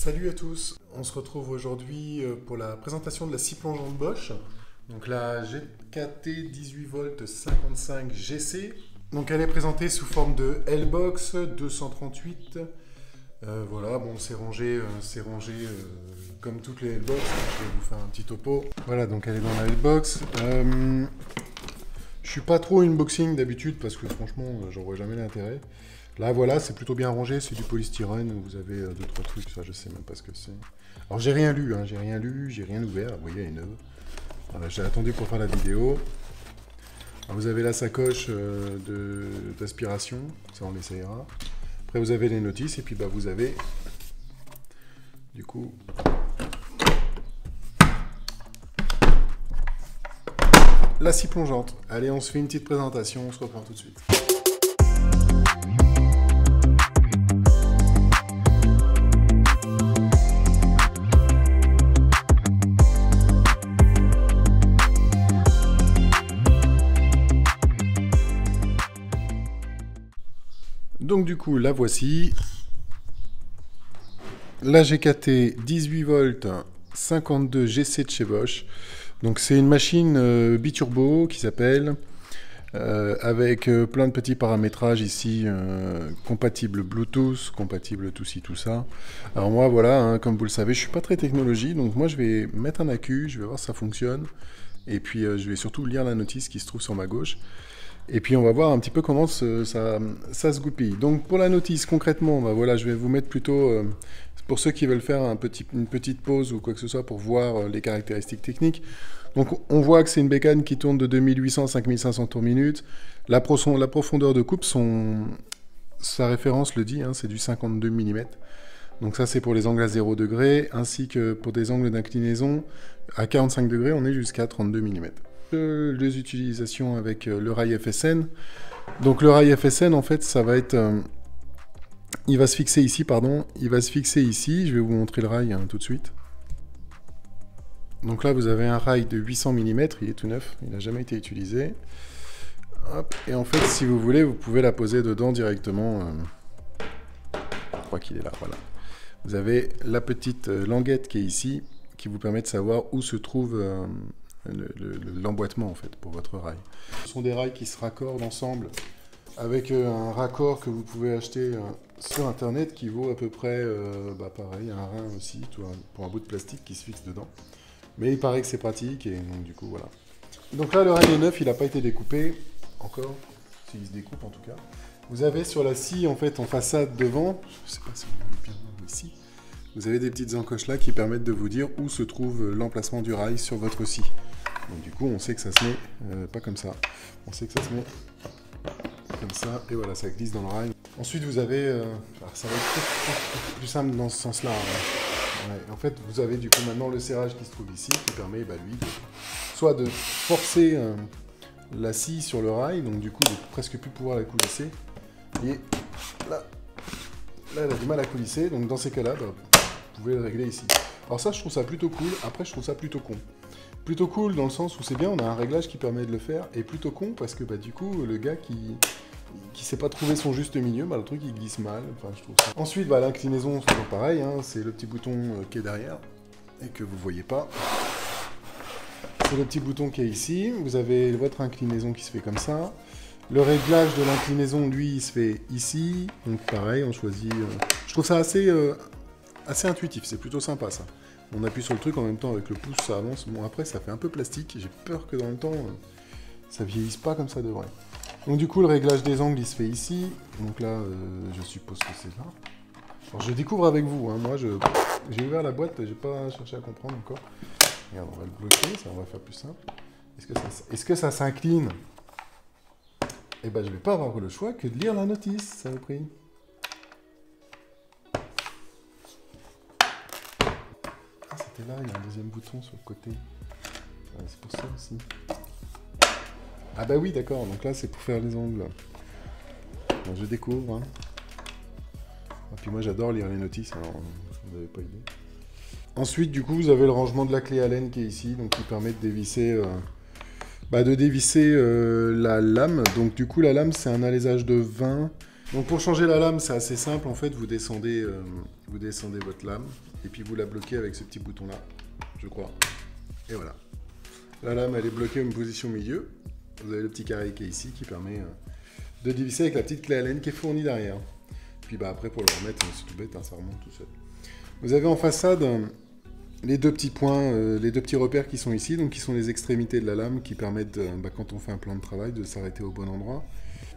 Salut à tous, on se retrouve aujourd'hui pour la présentation de la scie plongeante Bosch. Donc la GKT 18V 55 GC. Donc elle est présentée sous forme de L-Box 238. Voilà, bon c'est rangé, comme toutes les L-Box. Je vais vous faire un petit topo. Voilà, donc elle est dans la L-Box. Je suis pas trop unboxing d'habitude parce que franchement j'en vois jamais l'intérêt. Là voilà, c'est plutôt bien rangé, c'est du polystyrène, vous avez 2-3 trucs, ça je sais même pas ce que c'est. Alors j'ai rien lu, j'ai rien ouvert, vous voyez elle est neuve. Voilà, j'ai attendu pour faire la vidéo. Alors, vous avez la sacoche d'aspiration, ça on l'essayera. Après vous avez les notices et puis bah, vous avez du coup la scie plongeante. Allez, on se fait une petite présentation, on se reprend tout de suite. Donc du coup, la voici. La GKT 18V 52 GC de chez Bosch. Donc c'est une machine biturbo qui s'appelle, avec plein de petits paramétrages ici, compatible Bluetooth, compatible tout ci, tout ça. Alors moi voilà, comme vous le savez, je suis pas très technologie, donc moi je vais mettre un accu, je vais voir si ça fonctionne. Et puis je vais surtout lire la notice qui se trouve sur ma gauche. Et puis on va voir un petit peu comment ça se goupille. Donc pour la notice, concrètement, bah voilà, je vais vous mettre plutôt, pour ceux qui veulent faire une petite pause ou quoi que ce soit pour voir les caractéristiques techniques. Donc on voit que c'est une bécane qui tourne de 2800 à 5500 tours minute. La profondeur de coupe, sa référence le dit, c'est du 52 mm. Donc ça c'est pour les angles à 0 degré, ainsi que pour des angles d'inclinaison à 45 degrés, on est jusqu'à 32 mm. Les utilisations avec le rail FSN. Donc le rail FSN en fait ça va être il va se fixer ici, je vais vous montrer le rail tout de suite. Donc là vous avez un rail de 800 mm, il est tout neuf, il n'a jamais été utilisé. Hop. Et en fait si vous voulez vous pouvez la poser dedans directement, je crois qu'il est là, voilà. Vous avez la petite languette qui est ici qui vous permet de savoir où se trouve l'emboîtement en fait pour votre rail. Ce sont des rails qui se raccordent ensemble avec un raccord que vous pouvez acheter sur internet qui vaut à peu près pareil, un rein aussi pour un bout de plastique qui se fixe dedans. Mais il paraît que c'est pratique et donc du coup voilà. Donc là le rail est neuf, il n'a pas été découpé encore, s'il se découpe en tout cas. Vous avez sur la scie en fait en façade devant, je sais pas si vous voyez bien ici. Vous avez des petites encoches là qui permettent de vous dire où se trouve l'emplacement du rail sur votre scie. Donc du coup, on sait que ça se met pas comme ça. On sait que ça se met comme ça, et voilà, ça glisse dans le rail. Ensuite, vous avez... ça va être plus simple dans ce sens-là. Ouais, en fait, vous avez du coup maintenant le serrage qui se trouve ici, qui permet, lui, soit de forcer la scie sur le rail, donc du coup, de presque plus pouvoir la coulisser. Et là, elle a du mal à coulisser, donc dans ces cas-là, vous pouvez le régler ici. Alors ça, je trouve ça plutôt cool. Après, je trouve ça plutôt con. Plutôt cool dans le sens où c'est bien, on a un réglage qui permet de le faire, et plutôt con parce que du coup, le gars qui sait pas trouver son juste milieu, le truc il glisse mal. Enfin, je trouve ça. Ensuite, l'inclinaison, c'est toujours pareil, c'est le petit bouton qui est derrière et que vous voyez pas. C'est le petit bouton qui est ici. Vous avez votre inclinaison qui se fait comme ça. Le réglage de l'inclinaison, lui, il se fait ici. Donc pareil, on choisit. Je trouve ça assez intuitif, c'est plutôt sympa ça. On appuie sur le truc en même temps avec le pouce, ça avance. Bon après ça fait un peu plastique, j'ai peur que dans le temps ça vieillisse pas comme ça devrait. Donc du coup le réglage des angles il se fait ici. Donc là je suppose que c'est là. Alors je découvre avec vous, moi j'ai ouvert la boîte, j'ai pas cherché à comprendre encore. Regarde, on va le bloquer, ça on va faire plus simple. Est-ce que ça s'incline? Eh ben je vais pas avoir le choix que de lire la notice, ça me prie. Et là, il y a un deuxième bouton sur le côté. C'est pour ça aussi. Ah bah oui, d'accord. Donc là, c'est pour faire les angles. Donc, je découvre. Et puis moi, j'adore lire les notices. Alors, vous n'avez pas idée. Ensuite, du coup, vous avez le rangement de la clé Allen qui est ici. Donc, qui permet de dévisser, la lame. Donc, du coup, la lame, c'est un alésage de 20 Donc pour changer la lame, c'est assez simple. En fait, vous descendez votre lame et puis vous la bloquez avec ce petit bouton-là, je crois. Et voilà. La lame, elle est bloquée à une position milieu. Vous avez le petit carré qui est ici qui permet de dévisser avec la petite clé Allen qui est fournie derrière. Puis bah, après, pour le remettre, c'est tout bête, hein, ça remonte tout seul. Vous avez en façade les deux petits points, les deux petits repères qui sont ici, donc qui sont les extrémités de la lame qui permettent, quand on fait un plan de travail, de s'arrêter au bon endroit.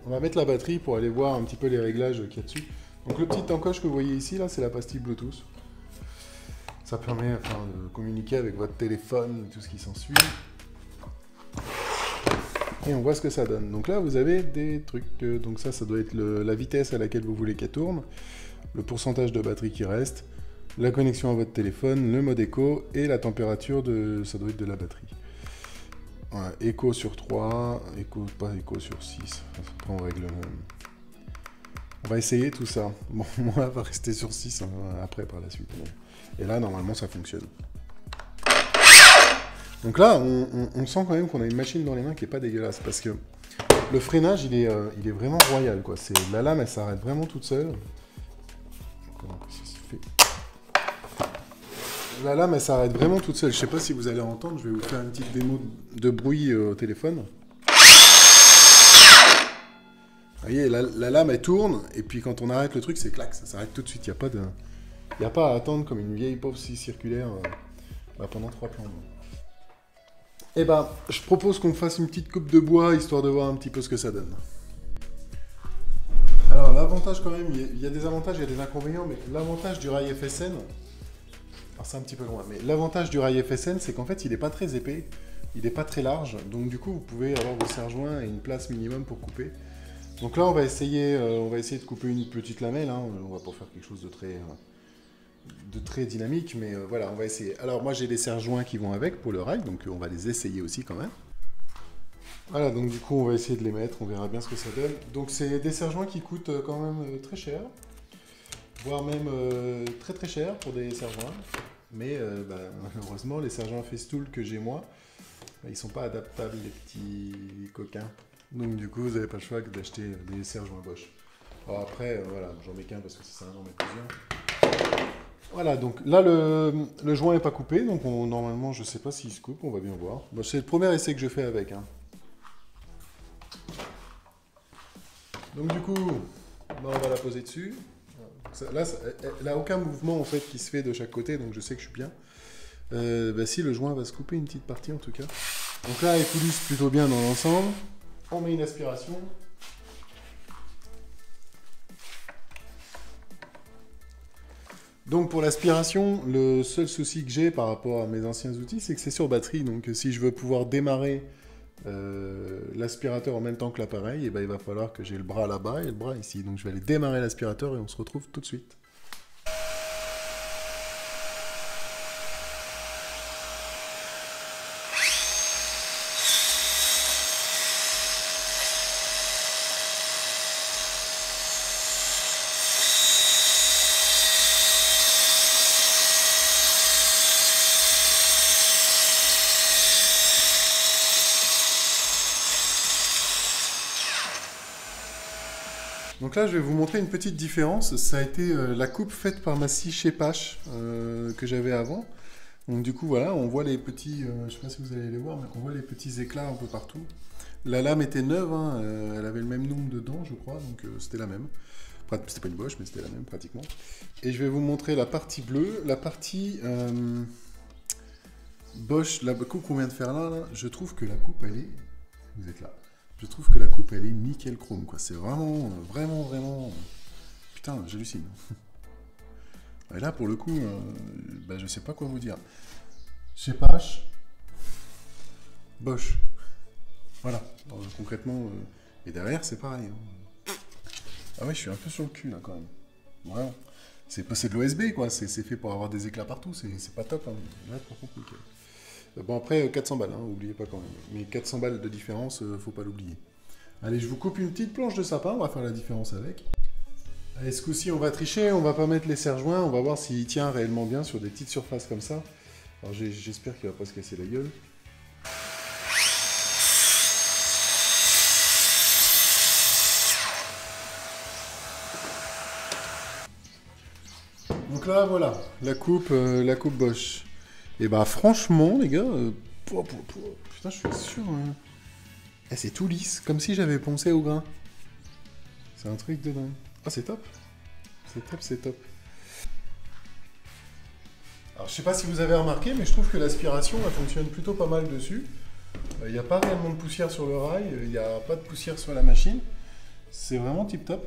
On va mettre la batterie pour aller voir un petit peu les réglages qu'il y a dessus. Donc le petit encoche que vous voyez ici, là, c'est la pastille Bluetooth. Ça permet de communiquer avec votre téléphone et tout ce qui s'ensuit. Et on voit ce que ça donne. Donc là, vous avez des trucs. Donc ça doit être la vitesse à laquelle vous voulez qu'elle tourne, le pourcentage de batterie qui reste, la connexion à votre téléphone, le mode écho et la température ça doit être de la batterie. Voilà, écho sur 3, pas écho sur 6. Après, on règle. On va essayer tout ça. Bon, moi, va rester sur 6 hein, après par la suite. Et là, normalement, ça fonctionne. Donc là, on sent quand même qu'on a une machine dans les mains qui est pas dégueulasse parce que le freinage, il est vraiment royal, quoi. La lame, elle s'arrête vraiment toute seule. Comment ça se fait ? La lame, elle s'arrête vraiment toute seule. Je sais pas si vous allez entendre, je vais vous faire une petite démo de bruit au téléphone. Vous voyez, la lame, elle tourne, et puis quand on arrête le truc, c'est clac, ça s'arrête tout de suite. Il n'y a pas à attendre comme une vieille pauvre scie circulaire pendant 3 plans. Et je propose qu'on fasse une petite coupe de bois, histoire de voir un petit peu ce que ça donne. Alors, l'avantage quand même, il y a des avantages, il y a des inconvénients, mais l'avantage du rail FSN... Alors c'est un petit peu loin, mais l'avantage du rail FSN, c'est qu'en fait, il n'est pas très épais, il n'est pas très large, donc du coup, vous pouvez avoir vos serre-joints et une place minimum pour couper. Donc là, on va essayer de couper une petite lamelle, hein. On va pas faire quelque chose de très dynamique, mais voilà, on va essayer. Alors moi, j'ai des serre-joints qui vont avec pour le rail, donc on va les essayer aussi quand même. Voilà, donc du coup, on va essayer de les mettre, on verra bien ce que ça donne. Donc c'est des serre-joints qui coûtent quand même très cher, voire même très très cher pour des serre-joints. Mais malheureusement, les serre-joints Festool que j'ai moi, ils sont pas adaptables, les petits coquins. Donc du coup, vous n'avez pas le choix que d'acheter des serre-joints Bosch. Alors après, voilà, j'en mets qu'un parce que ça sert à rien d'en mettre plusieurs. Voilà, donc là, le joint n'est pas coupé, donc normalement, je sais pas s'il se coupe, on va bien voir. Bon, c'est le premier essai que je fais avec. Hein. Donc du coup, on va la poser dessus. Là, elle n'a aucun mouvement en fait qui se fait de chaque côté, donc je sais que je suis bien. Si le joint va se couper une petite partie en tout cas. Donc là, elle coulisse plutôt bien dans l'ensemble. On met une aspiration. Donc pour l'aspiration, le seul souci que j'ai par rapport à mes anciens outils, c'est que c'est sur batterie. Donc si je veux pouvoir démarrer l'aspirateur en même temps que l'appareil, il va falloir que j'ai le bras là-bas et le bras ici. Donc je vais aller démarrer l'aspirateur et on se retrouve tout de suite. Donc là, je vais vous montrer une petite différence. Ça a été la coupe faite par ma scie chez Pache que j'avais avant. Donc du coup, voilà, on voit les petits, je ne sais pas si vous allez les voir, mais on voit les petits éclats un peu partout. La lame était neuve, hein, elle avait le même nombre de dents, je crois, donc c'était la même. Enfin, c'était pas une Bosch, mais c'était la même pratiquement. Et je vais vous montrer la partie bleue. La partie Bosch, la coupe qu'on vient de faire là, je trouve que la coupe, elle est... Vous êtes là. Je trouve que la coupe, elle est nickel chrome, quoi. C'est vraiment, vraiment, vraiment... Putain, j'hallucine. Et là, pour le coup, je sais pas quoi vous dire. Chez Pache, Bosch. Voilà. Alors, concrètement, et derrière, c'est pareil. Hein. Ah ouais, je suis un peu sur le cul, là, quand même. Vraiment. C'est de l'OSB, quoi. C'est fait pour avoir des éclats partout. C'est pas top, hein. Là, trop compliqué. Bon, après, 400 balles, hein, oubliez pas quand même. Mais 400 balles de différence, faut pas l'oublier. Allez, je vous coupe une petite planche de sapin, on va faire la différence avec. Allez, ce coup-ci, on va tricher, on va pas mettre les serre-joints, on va voir s'il tient réellement bien sur des petites surfaces comme ça. Alors, j'espère qu'il va pas se casser la gueule. là, voilà, la coupe Bosch. Et bah franchement, les gars, putain, je suis sûr, hein. Eh, c'est tout lisse, comme si j'avais poncé au grain. C'est un truc de dingue. Ah, c'est top. C'est top, c'est top. Alors, je sais pas si vous avez remarqué, mais je trouve que l'aspiration, elle fonctionne plutôt pas mal dessus. Il n'y a pas réellement de poussière sur le rail, il n'y a pas de poussière sur la machine. C'est vraiment tip top.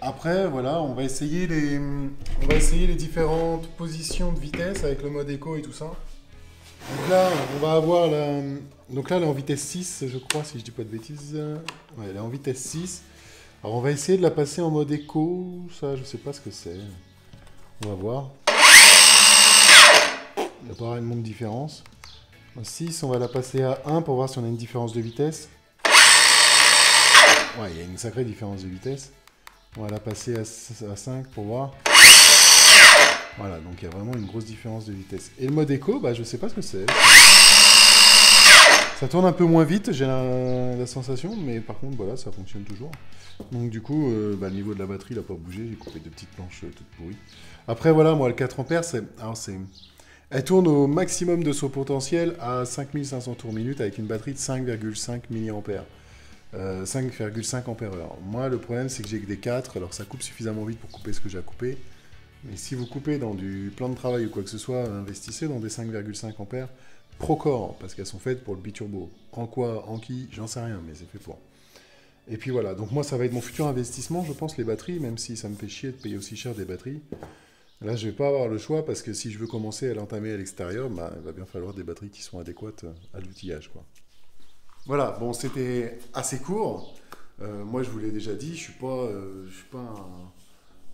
Après, voilà, on va essayer les différentes positions de vitesse avec le mode éco et tout ça. Donc là, on va avoir la... Donc là, elle est en vitesse 6, je crois, si je dis pas de bêtises. Ouais, elle est en vitesse 6. Alors, on va essayer de la passer en mode éco. Ça, je sais pas ce que c'est. On va voir. Il n'y a pas réellement de différence. En 6, on va la passer à 1 pour voir si on a une différence de vitesse. Ouais, il y a une sacrée différence de vitesse. On va la passer à 5 pour voir. Voilà, donc il y a vraiment une grosse différence de vitesse. Et le mode éco, bah, je sais pas ce que c'est. Ça tourne un peu moins vite, j'ai la sensation, mais par contre, voilà, ça fonctionne toujours. Donc du coup, bah, le niveau de la batterie n'a pas bougé, j'ai coupé 2 petites planches toutes pourries. Après, voilà, moi, le 4 ampères, elle tourne au maximum de son potentiel à 5500 tours minute avec une batterie de 5,5 mAh. 5,5 ampères-heure. Moi, le problème, c'est que j'ai que des 4, alors ça coupe suffisamment vite pour couper ce que j'ai à couper. Mais si vous coupez dans du plan de travail ou quoi que ce soit, investissez dans des 5,5 ampères Procore, parce qu'elles sont faites pour le biturbo. En quoi, en qui, j'en sais rien, mais c'est fait pour. Et puis voilà, donc moi, ça va être mon futur investissement, je pense, les batteries, même si ça me fait chier de payer aussi cher des batteries. Là, je vais pas avoir le choix, parce que si je veux commencer à l'entamer à l'extérieur, bah, il va bien falloir des batteries qui sont adéquates à l'outillage, quoi. Voilà, bon, c'était assez court. Moi, je vous l'ai déjà dit, je suis pas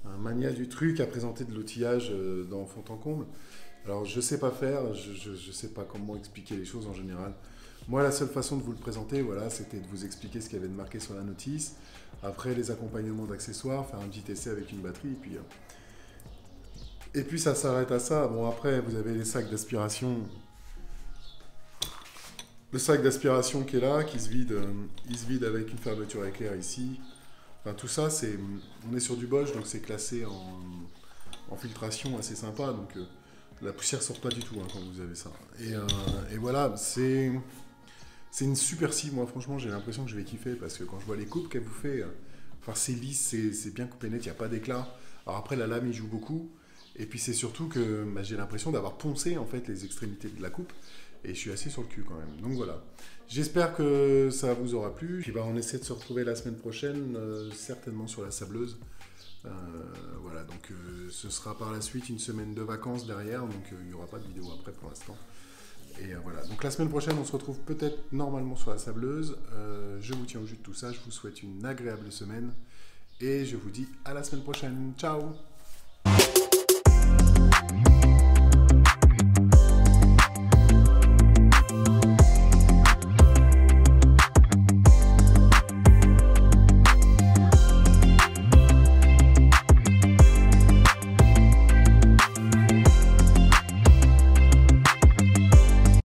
un mania du truc à présenter de l'outillage dans fond en comble. Alors, je sais pas faire, je sais pas comment expliquer les choses en général. Moi, la seule façon de vous le présenter, voilà, c'était de vous expliquer ce qu'il y avait de marqué sur la notice. Après, les accompagnements d'accessoires, faire un petit essai avec une batterie, et puis ça s'arrête à ça. Bon, après, vous avez les sacs d'aspiration. Le sac d'aspiration qui est là, qui se vide, il se vide avec une fermeture éclair ici. Enfin, tout ça, on est sur du Bosch, donc c'est classé en filtration assez sympa. Donc la poussière sort pas du tout hein, quand vous avez ça. Et voilà, c'est une super scie. Moi, franchement, j'ai l'impression que je vais kiffer parce que quand je vois les coupes qu'elle vous fait, enfin, c'est lisse, c'est bien coupé net, il n'y a pas d'éclat. Alors après, la lame, il joue beaucoup. Et puis c'est surtout que bah, j'ai l'impression d'avoir poncé en fait les extrémités de la coupe. Et je suis assez sur le cul quand même. Donc voilà. J'espère que ça vous aura plu. Puis bah, on essaie de se retrouver la semaine prochaine, certainement sur la sableuse. Voilà, donc ce sera par la suite une semaine de vacances derrière. Donc il n'y aura pas de vidéo après pour l'instant. Et voilà. Donc la semaine prochaine, on se retrouve peut-être normalement sur la sableuse. Je vous tiens au jus de tout ça. Je vous souhaite une agréable semaine. Et je vous dis à la semaine prochaine. Ciao!